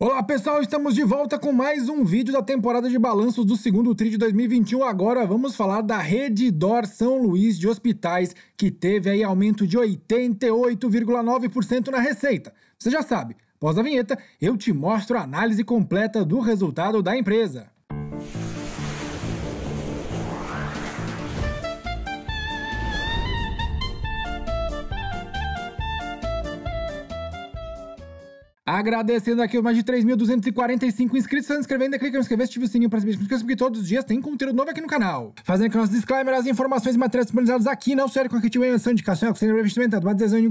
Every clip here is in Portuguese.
Olá pessoal, estamos de volta com mais um vídeo da temporada de balanços do segundo TRI de 2021. Agora vamos falar da Redditor São Luís de Hospitais, que teve aí aumento de 88,9% na receita. Você já sabe, após a vinheta eu te mostro a análise completa do resultado da empresa. Agradecendo aqui os mais de 3.245 inscritos, se inscrevendo, ainda clica em inscrever, ativa o sininho para saber porque todos os dias tem conteúdo novo aqui no canal. Fazendo aqui nosso disclaimer, as informações e matérias disponibilizadas aqui não servem como efetiva indicação, é o investimento, uma decisão do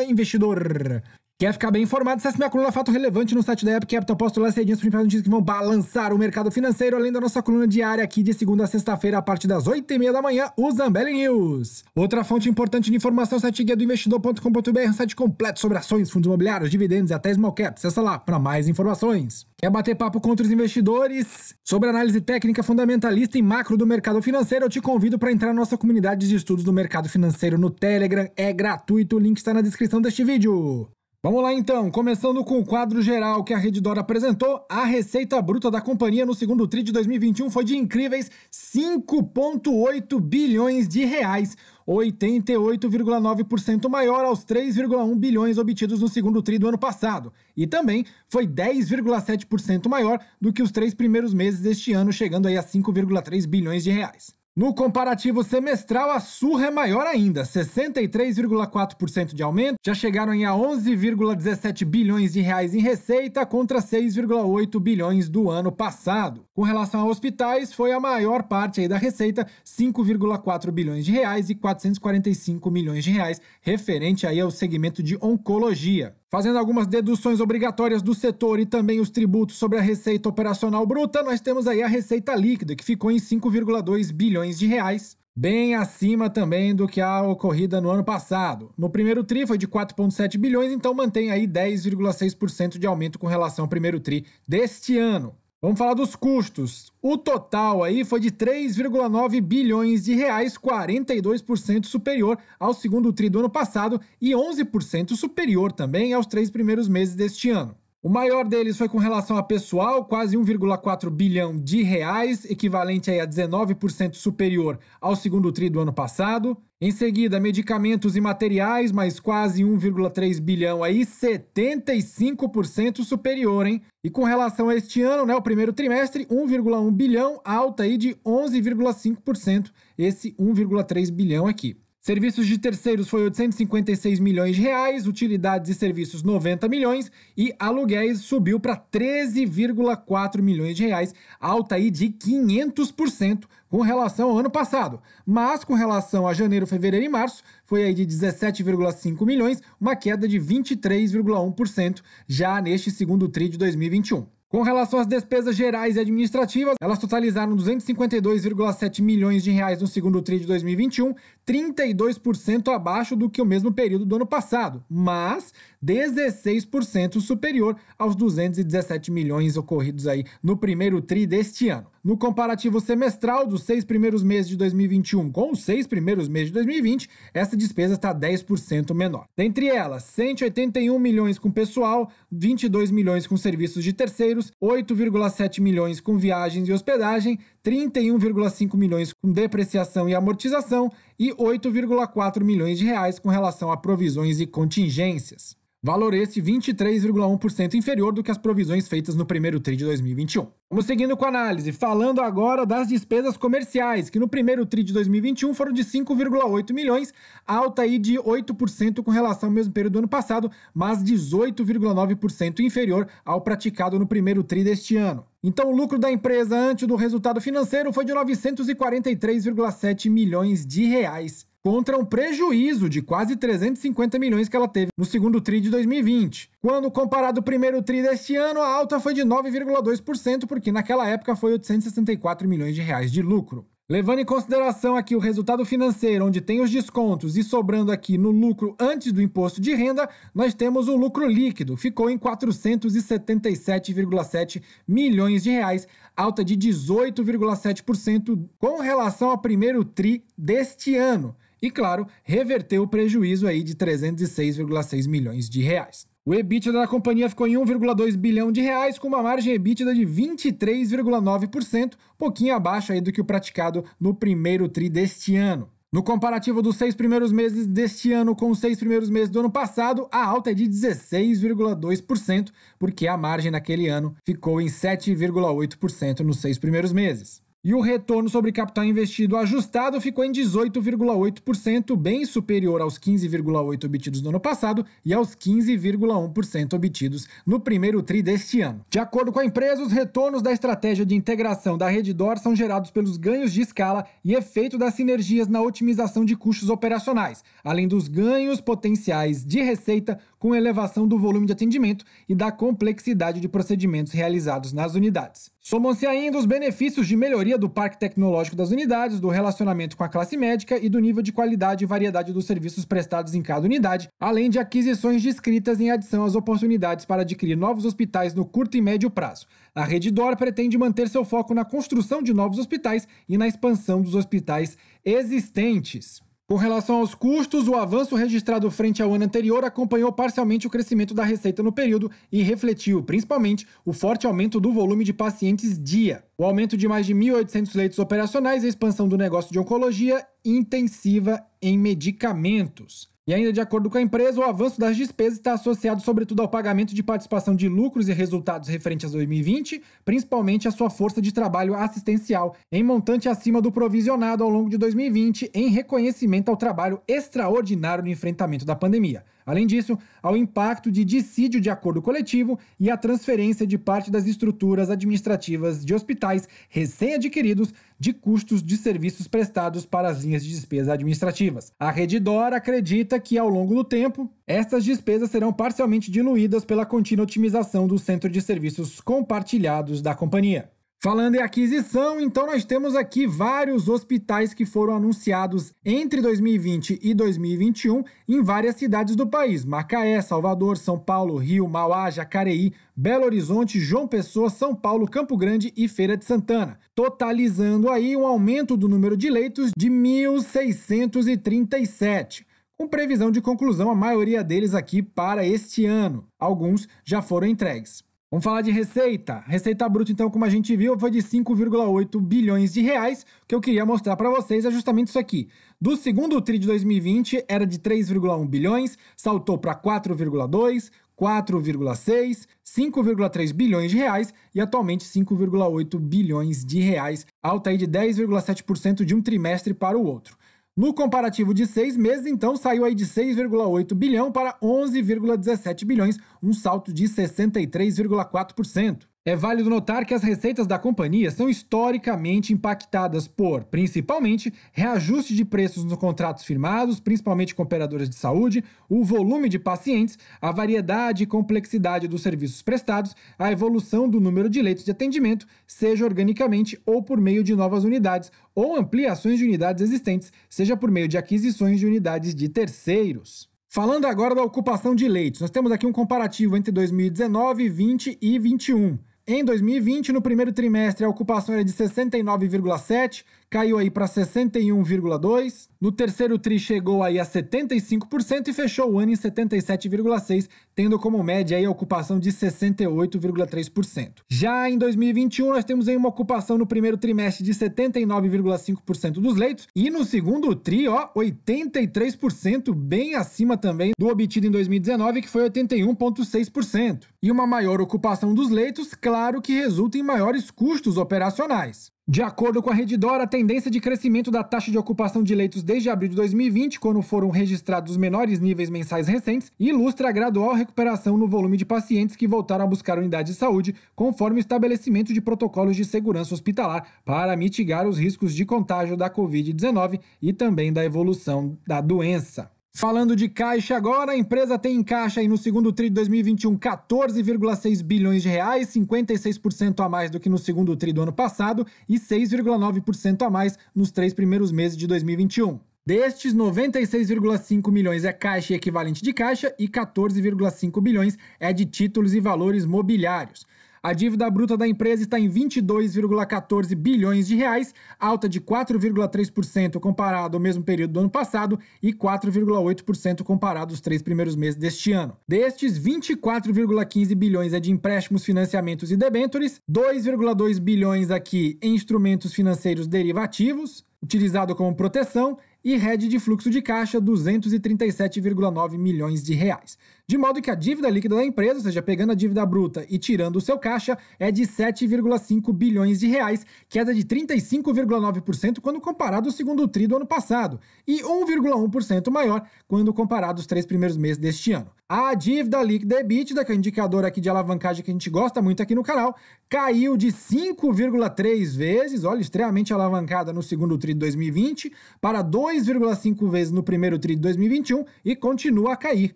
investidor. Quer ficar bem informado? Acesse minha coluna Fato Relevante no site da App Capital. Posto lá cedinho as principais notícias que vão balançar o mercado financeiro, além da nossa coluna diária aqui de segunda a sexta-feira, a partir das 8h30 da manhã, o Zambelli News. Outra fonte importante de informação é o site guia do investidor.com.br, um site completo sobre ações, fundos imobiliários, dividendos e até small caps. Acessa lá para mais informações. Quer bater papo com outros investidores sobre análise técnica, fundamentalista e macro do mercado financeiro? Eu te convido para entrar na nossa comunidade de estudos do mercado financeiro no Telegram. É gratuito, o link está na descrição deste vídeo. Vamos lá então, começando com o quadro geral que a Redditor apresentou, a receita bruta da companhia no segundo TRI de 2021 foi de incríveis 5,8 bilhões de reais, 88,9% maior aos 3,1 bilhões obtidos no segundo TRI do ano passado, e também foi 10,7% maior do que os 3 primeiros meses deste ano, chegando aí a 5,3 bilhões de reais. No comparativo semestral, a surra é maior ainda, 63,4% de aumento, já chegaram a 11,17 bilhões de reais em receita contra 6,8 bilhões do ano passado. Com relação a hospitais, foi a maior parte aí da receita, 5,4 bilhões de reais e 445 milhões de reais, referente aí ao segmento de oncologia. Fazendo algumas deduções obrigatórias do setor e também os tributos sobre a receita operacional bruta, nós temos aí a receita líquida, que ficou em 5,2 bilhões de reais, bem acima também do que a ocorrida no ano passado. No primeiro TRI foi de 4,7 bilhões, então mantém aí 10,6% de aumento com relação ao primeiro TRI deste ano. Vamos falar dos custos. O total aí foi de 3,9 bilhões de reais, 42% superior ao segundo TRI do ano passado e 11% superior também aos 3 primeiros meses deste ano. O maior deles foi com relação a pessoal, quase 1,4 bilhão de reais, equivalente aí a 19% superior ao segundo TRI do ano passado. Em seguida, medicamentos e materiais, mais quase 1,3 bilhão aí, 75% superior, hein? E com relação a este ano, o primeiro trimestre, 1,1 bilhão, alta aí de 11,5%, esse 1,3 bilhão aqui. Serviços de terceiros foi 856 milhões de reais, utilidades e serviços 90 milhões e aluguéis subiu para 13,4 milhões de reais, alta aí de 500% com relação ao ano passado. Mas com relação a janeiro, fevereiro e março, foi aí de 17,5 milhões, uma queda de 23,1% já neste segundo TRI de 2021. Com relação às despesas gerais e administrativas, elas totalizaram 252,7 milhões de reais no segundo TRI de 2021, 32% abaixo do que o mesmo período do ano passado, mas 16% superior aos 217 milhões ocorridos aí no primeiro TRI deste ano. No comparativo semestral dos 6 primeiros meses de 2021 com os 6 primeiros meses de 2020, essa despesa está 10% menor. Dentre elas, 181 milhões com pessoal, 22 milhões com serviços de terceiros, 8,7 milhões com viagens e hospedagem, 31,5 milhões com depreciação e amortização e 8,4 milhões de reais com relação a provisões e contingências. Valor esse 23,1% inferior do que as provisões feitas no primeiro TRI de 2021. Vamos seguindo com a análise, falando agora das despesas comerciais, que no primeiro TRI de 2021 foram de 5,8 milhões, alta aí de 8% com relação ao mesmo período do ano passado, mas 18,9% inferior ao praticado no primeiro TRI deste ano. Então o lucro da empresa antes do resultado financeiro foi de 943,7 milhões de reais. Contra um prejuízo de quase 350 milhões que ela teve no segundo TRI de 2020. Quando comparado ao primeiro TRI deste ano, a alta foi de 9,2%, porque naquela época foi 864 milhões de reais de lucro. Levando em consideração aqui o resultado financeiro, onde tem os descontos e sobrando aqui no lucro antes do imposto de renda, nós temos o lucro líquido, ficou em 477,7 milhões de reais, alta de 18,7% com relação ao primeiro TRI deste ano. E, claro, reverteu o prejuízo aí de 306,6 milhões de reais. O EBITDA da companhia ficou em 1,2 bilhão de reais, com uma margem EBITDA de 23,9%, pouquinho abaixo aí do que o praticado no primeiro tri deste ano. No comparativo dos 6 primeiros meses deste ano com os 6 primeiros meses do ano passado, a alta é de 16,2%, porque a margem naquele ano ficou em 7,8% nos 6 primeiros meses. E o retorno sobre capital investido ajustado ficou em 18,8%, bem superior aos 15,8% obtidos no ano passado e aos 15,1% obtidos no primeiro tri deste ano. De acordo com a empresa, os retornos da estratégia de integração da Redditor são gerados pelos ganhos de escala e efeito das sinergias na otimização de custos operacionais, além dos ganhos potenciais de receita com elevação do volume de atendimento e da complexidade de procedimentos realizados nas unidades. Somam-se ainda os benefícios de melhoria do parque tecnológico das unidades, do relacionamento com a classe médica e do nível de qualidade e variedade dos serviços prestados em cada unidade, além de aquisições descritas em adição às oportunidades para adquirir novos hospitais no curto e médio prazo. A Redditor pretende manter seu foco na construção de novos hospitais e na expansão dos hospitais existentes. Com relação aos custos, o avanço registrado frente ao ano anterior acompanhou parcialmente o crescimento da receita no período e refletiu, principalmente, o forte aumento do volume de pacientes dia. O aumento de mais de 1.800 leitos operacionais e a expansão do negócio de oncologia intensiva em medicamentos. E ainda de acordo com a empresa, o avanço das despesas está associado sobretudo ao pagamento de participação de lucros e resultados referentes a 2020, principalmente a sua força de trabalho assistencial, em montante acima do provisionado ao longo de 2020, em reconhecimento ao trabalho extraordinário no enfrentamento da pandemia. Além disso, ao impacto de dissídio de acordo coletivo e a transferência de parte das estruturas administrativas de hospitais recém-adquiridos de custos de serviços prestados para as linhas de despesa administrativas. A Redditor acredita que, ao longo do tempo, estas despesas serão parcialmente diluídas pela contínua otimização do centro de serviços compartilhados da companhia. Falando em aquisição, então nós temos aqui vários hospitais que foram anunciados entre 2020 e 2021 em várias cidades do país: Macaé, Salvador, São Paulo, Rio, Mauá, Jacareí, Belo Horizonte, João Pessoa, São Paulo, Campo Grande e Feira de Santana, totalizando aí um aumento do número de leitos de 1.637. Com previsão de conclusão, a maioria deles aqui para este ano. Alguns já foram entregues. Vamos falar de receita. Receita bruta, então, como a gente viu, foi de 5,8 bilhões de reais. O que eu queria mostrar para vocês é justamente isso aqui. Do segundo tri de 2020, era de 3,1 bilhões, saltou para 4,2, 4,6, 5,3 bilhões de reais e atualmente 5,8 bilhões de reais, alta aí de 10,7% de um trimestre para o outro. No comparativo de 6 meses, então, saiu aí de 6,8 bilhão para 11,17 bilhões, um salto de 63,4%. É válido notar que as receitas da companhia são historicamente impactadas por, principalmente, reajuste de preços nos contratos firmados, principalmente com operadoras de saúde, o volume de pacientes, a variedade e complexidade dos serviços prestados, a evolução do número de leitos de atendimento, seja organicamente ou por meio de novas unidades, ou ampliações de unidades existentes, seja por meio de aquisições de unidades de terceiros. Falando agora da ocupação de leitos, nós temos aqui um comparativo entre 2019, 20 e 21. Em 2020, no primeiro trimestre, a ocupação era de 69,7%, caiu aí para 61,2%. No terceiro tri chegou aí a 75% e fechou o ano em 77,6%, tendo como média aí a ocupação de 68,3%. Já em 2021, nós temos aí uma ocupação no primeiro trimestre de 79,5% dos leitos e no segundo tri, 83%, bem acima também do obtido em 2019, que foi 81,6%. E uma maior ocupação dos leitos, claro que resulta em maiores custos operacionais. De acordo com a Redditor, a tendência de crescimento da taxa de ocupação de leitos desde abril de 2020, quando foram registrados os menores níveis mensais recentes, ilustra a gradual recuperação no volume de pacientes que voltaram a buscar unidades de saúde, conforme o estabelecimento de protocolos de segurança hospitalar para mitigar os riscos de contágio da Covid-19 e também da evolução da doença. Falando de caixa agora, a empresa tem em caixa aí no segundo tri de 2021 14,6 bilhões de reais, 56% a mais do que no segundo tri do ano passado e 6,9% a mais nos 3 primeiros meses de 2021. Destes, 96,5 milhões é caixa e equivalente de caixa e 14,5 bilhões é de títulos e valores mobiliários. A dívida bruta da empresa está em 22,14 bilhões de reais, alta de 4,3% comparado ao mesmo período do ano passado e 4,8% comparado aos 3 primeiros meses deste ano. Destes, 24,15 bilhões é de empréstimos, financiamentos e debêntures, 2,2 bilhões aqui em instrumentos financeiros derivativos, utilizado como proteção, e hedge de fluxo de caixa, 237,9 milhões de reais. De modo que a dívida líquida da empresa, ou seja, pegando a dívida bruta e tirando o seu caixa, é de 7,5 bilhões de reais, queda de 35,9% quando comparado ao segundo tri do ano passado, e 1,1% maior quando comparado aos 3 primeiros meses deste ano. A dívida líquida EBITDA, que é o indicador aqui de alavancagem que a gente gosta muito aqui no canal, caiu de 5,3 vezes, olha, extremamente alavancada no segundo tri de 2020, para 2,5 vezes no primeiro tri de 2021 e continua a cair,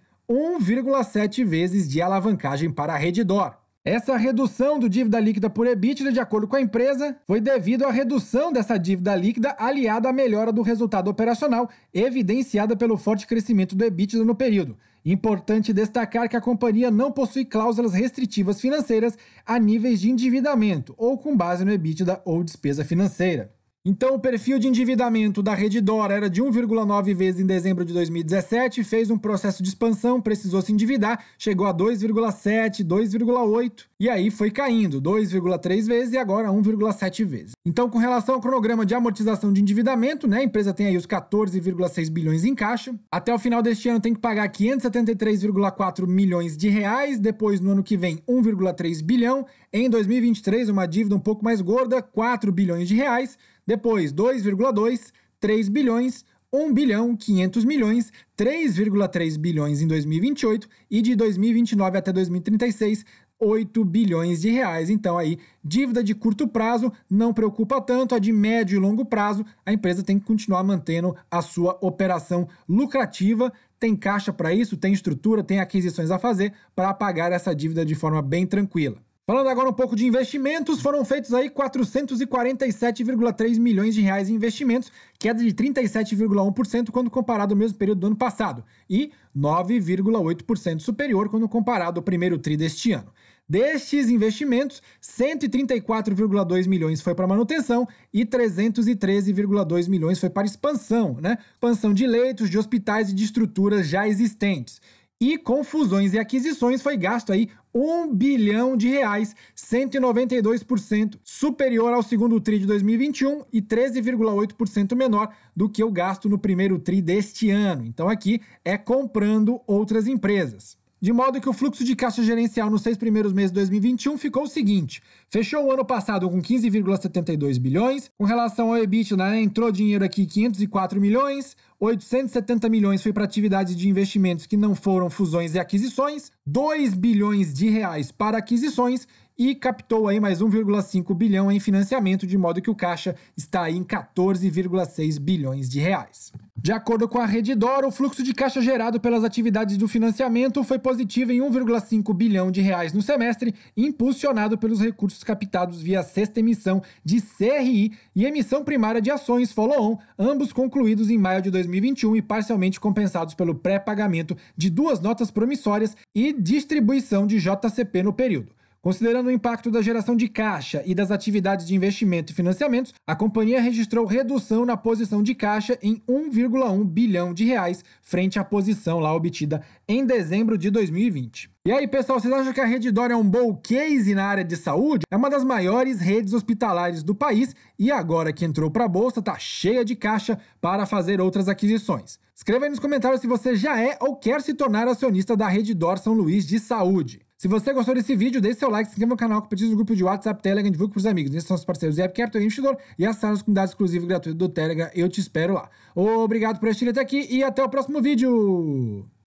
1,7 vezes de alavancagem para a Redditor. Essa redução do dívida líquida por EBITDA, de acordo com a empresa, foi devido à redução dessa dívida líquida aliada à melhora do resultado operacional, evidenciada pelo forte crescimento do EBITDA no período. Importante destacar que a companhia não possui cláusulas restritivas financeiras a níveis de endividamento, ou com base no EBITDA ou despesa financeira. Então, o perfil de endividamento da Redditor era de 1,9 vezes em dezembro de 2017, fez um processo de expansão, precisou se endividar, chegou a 2,7, 2,8 e aí foi caindo, 2,3 vezes e agora 1,7 vezes. Então, com relação ao cronograma de amortização de endividamento, né, a empresa tem aí os 14,6 bilhões em caixa. Até o final deste ano tem que pagar 573,4 milhões de reais, depois no ano que vem 1,3 bilhão, em 2023 uma dívida um pouco mais gorda, 4 bilhões de reais. Depois, 2,2, 3 bilhões, 1 bilhão, 500 milhões, 3,3 bilhões em 2028 e de 2029 até 2036, 8 bilhões de reais. Então aí, dívida de curto prazo não preocupa tanto, a de médio e longo prazo, a empresa tem que continuar mantendo a sua operação lucrativa, tem caixa para isso, tem estrutura, tem aquisições a fazer para pagar essa dívida de forma bem tranquila. Falando agora um pouco de investimentos, foram feitos aí 447,3 milhões de reais em investimentos, queda de 37,1% quando comparado ao mesmo período do ano passado, e 9,8% superior quando comparado ao primeiro tri deste ano. Destes investimentos, 134,2 milhões foi para manutenção e 313,2 milhões foi para expansão, né? Expansão de leitos, de hospitais e de estruturas já existentes. E com fusões e aquisições foi gasto aí 1 bilhão de reais, 192% superior ao segundo tri de 2021 e 13,8% menor do que o gasto no primeiro tri deste ano. Então aqui é comprando outras empresas. De modo que o fluxo de caixa gerencial nos 6 primeiros meses de 2021 ficou o seguinte: fechou o ano passado com 15,72 bilhões, com relação ao EBITDA, né, entrou dinheiro aqui 504 milhões, 870 milhões foi para atividades de investimentos que não foram fusões e aquisições, 2 bilhões de reais para aquisições e captou aí mais 1,5 bilhão em financiamento, de modo que o caixa está aí em 14,6 bilhões de reais. De acordo com a Redditor, o fluxo de caixa gerado pelas atividades do financiamento foi positivo em 1,5 bilhão de reais no semestre, impulsionado pelos recursos captados via sexta emissão de CRI e emissão primária de ações follow-on, ambos concluídos em maio de 2021 e parcialmente compensados pelo pré-pagamento de 2 notas promissórias e distribuição de JCP no período. Considerando o impacto da geração de caixa e das atividades de investimento e financiamentos, a companhia registrou redução na posição de caixa em 1,1 bilhão de reais, frente à posição lá obtida em dezembro de 2020. E aí, pessoal, vocês acham que a Redditor é um bom case na área de saúde? É uma das maiores redes hospitalares do país e agora que entrou para a bolsa, tá cheia de caixa para fazer outras aquisições. Escreva aí nos comentários se você já é ou quer se tornar acionista da Redditor São Luís de Saúde. Se você gostou desse vídeo, deixe seu like, se inscreva no canal, compartilhe no grupo de WhatsApp, Telegram, divulgue para os amigos. Esses são os parceiros do Capital Investidor e acesse as comunidades exclusivas e gratuitas do Telegram. Eu te espero lá. Obrigado por assistir até aqui e até o próximo vídeo!